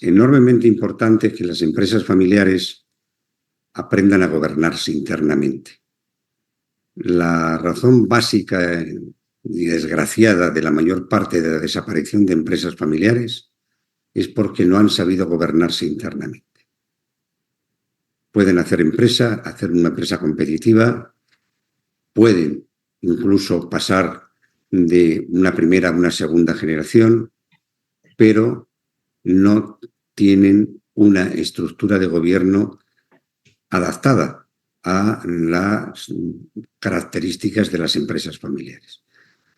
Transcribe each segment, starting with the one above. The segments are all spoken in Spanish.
Enormemente importante que las empresas familiares aprendan a gobernarse internamente. La razón básica y desgraciada de la mayor parte de la desaparición de empresas familiares es porque no han sabido gobernarse internamente. Pueden hacer una empresa competitiva, pueden incluso pasar de una primera a una segunda generación, pero no tienen una estructura de gobierno adaptada a las características de las empresas familiares.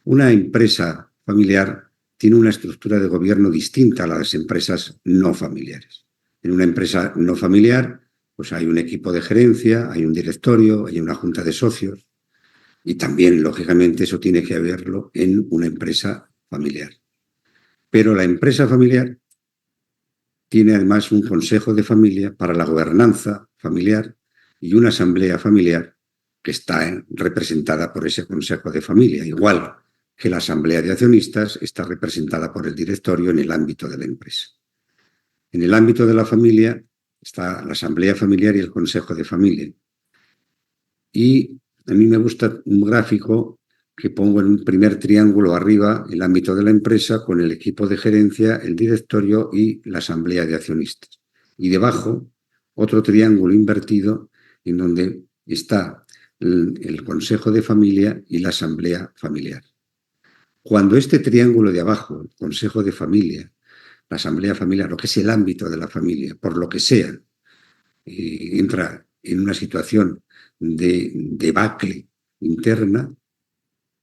Una empresa familiar tiene una estructura de gobierno distinta a las empresas no familiares. En una empresa no familiar, pues hay un equipo de gerencia, hay un directorio, hay una junta de socios y también, lógicamente, eso tiene que haberlo en una empresa familiar. Pero la empresa familiar tiene además un consejo de familia para la gobernanza familiar y una asamblea familiar que está representada por ese consejo de familia, igual que la asamblea de accionistas está representada por el directorio en el ámbito de la empresa. En el ámbito de la familia está la asamblea familiar y el consejo de familia. Y a mí me gusta un gráfico que pongo en un primer triángulo arriba el ámbito de la empresa con el equipo de gerencia, el directorio y la asamblea de accionistas. Y debajo otro triángulo invertido en donde está el consejo de familia y la asamblea familiar. Cuando este triángulo de abajo, el consejo de familia, la asamblea familiar, lo que es el ámbito de la familia, por lo que sea, entra en una situación de debacle interna,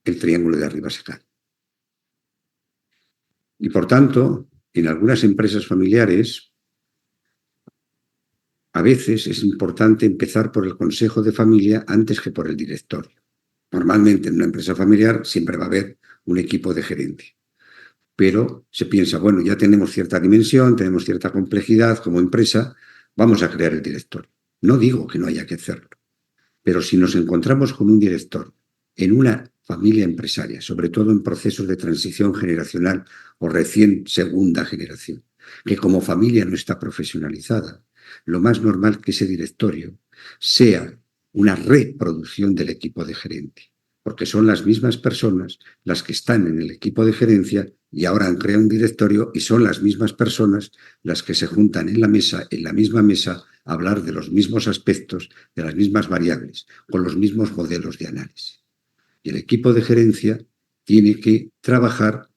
el triángulo de arriba se cae. Y por tanto, en algunas empresas familiares, a veces es importante empezar por el consejo de familia antes que por el directorio. Normalmente en una empresa familiar siempre va a haber un equipo de gerencia. Pero se piensa, bueno, ya tenemos cierta dimensión, tenemos cierta complejidad como empresa, vamos a crear el directorio. No digo que no haya que hacerlo, pero si nos encontramos con un director en una familia empresaria, sobre todo en procesos de transición generacional o recién segunda generación, que como familia no está profesionalizada, lo más normal que ese directorio sea una reproducción del equipo de gerencia, porque son las mismas personas las que están en el equipo de gerencia y ahora han creado un directorio y son las mismas personas las que se juntan en la misma mesa, a hablar de los mismos aspectos, de las mismas variables, con los mismos modelos de análisis. Y el equipo de gerencia tiene que trabajar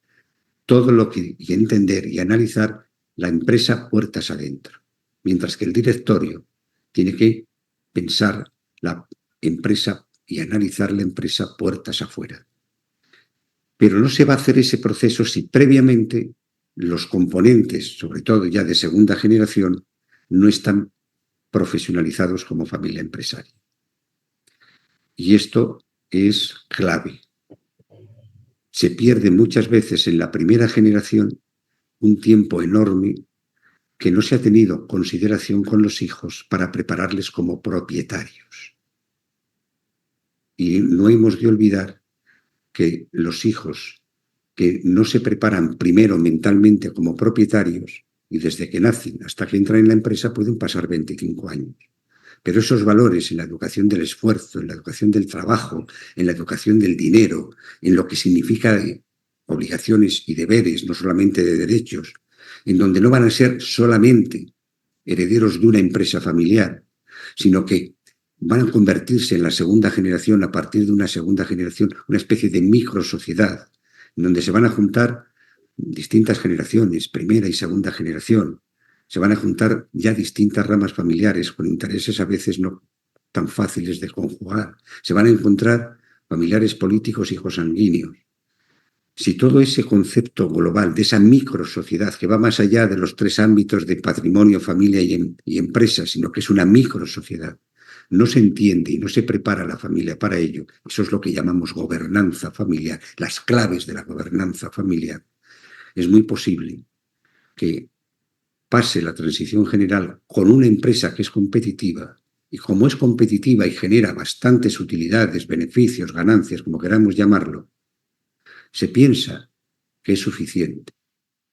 todo lo que y entender y analizar la empresa puertas adentro, mientras que el directorio tiene que pensar la empresa y analizar la empresa puertas afuera. Pero no se va a hacer ese proceso si previamente los componentes, sobre todo ya de segunda generación, no están profesionalizados como familia empresaria. Y esto es clave. Se pierde muchas veces en la primera generación un tiempo enorme que no se ha tenido consideración con los hijos para prepararles como propietarios. Y no hemos de olvidar que los hijos que no se preparan primero mentalmente como propietarios y desde que nacen hasta que entran en la empresa pueden pasar 25 años. Pero esos valores en la educación del esfuerzo, en la educación del trabajo, en la educación del dinero, en lo que significa obligaciones y deberes, no solamente de derechos, en donde no van a ser solamente herederos de una empresa familiar, sino que van a convertirse en la segunda generación, a partir de una segunda generación, una especie de microsociedad, en donde se van a juntar distintas generaciones, primera y segunda generación. Se van a juntar ya distintas ramas familiares con intereses a veces no tan fáciles de conjugar. Se van a encontrar familiares políticos y consanguíneos. Si todo ese concepto global de esa microsociedad que va más allá de los tres ámbitos de patrimonio, familia y empresa, sino que es una microsociedad, no se entiende y no se prepara la familia para ello, eso es lo que llamamos gobernanza familiar, las claves de la gobernanza familiar, es muy posible que pase la transición general con una empresa que es competitiva, y como es competitiva y genera bastantes utilidades, beneficios, ganancias, como queramos llamarlo, se piensa que es suficiente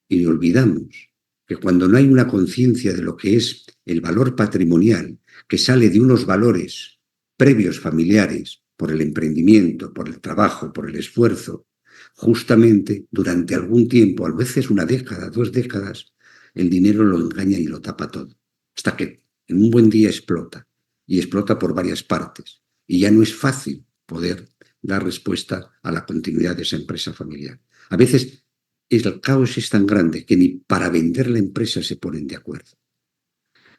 y olvidamos que cuando no hay una conciencia de lo que es el valor patrimonial, que sale de unos valores previos familiares, por el emprendimiento, por el trabajo, por el esfuerzo, justamente durante algún tiempo, a veces una década, 2 décadas, el dinero lo engaña y lo tapa todo, hasta que en un buen día explota, y explota por varias partes, y ya no es fácil poder dar respuesta a la continuidad de esa empresa familiar. A veces el caos es tan grande que ni para vender la empresa se ponen de acuerdo.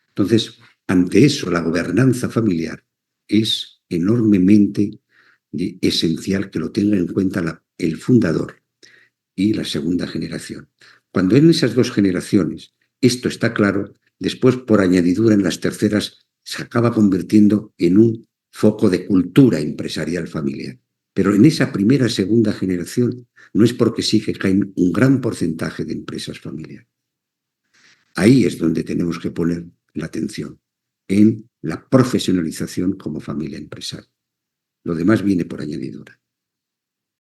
Entonces, ante eso, la gobernanza familiar es enormemente esencial que lo tenga en cuenta el fundador y la segunda generación. Cuando en esas dos generaciones esto está claro, después por añadidura en las terceras se acaba convirtiendo en un foco de cultura empresarial familiar. Pero en esa primera, segunda generación no es porque sí que caen un gran porcentaje de empresas familiares. Ahí es donde tenemos que poner la atención, en la profesionalización como familia empresaria. Lo demás viene por añadidura.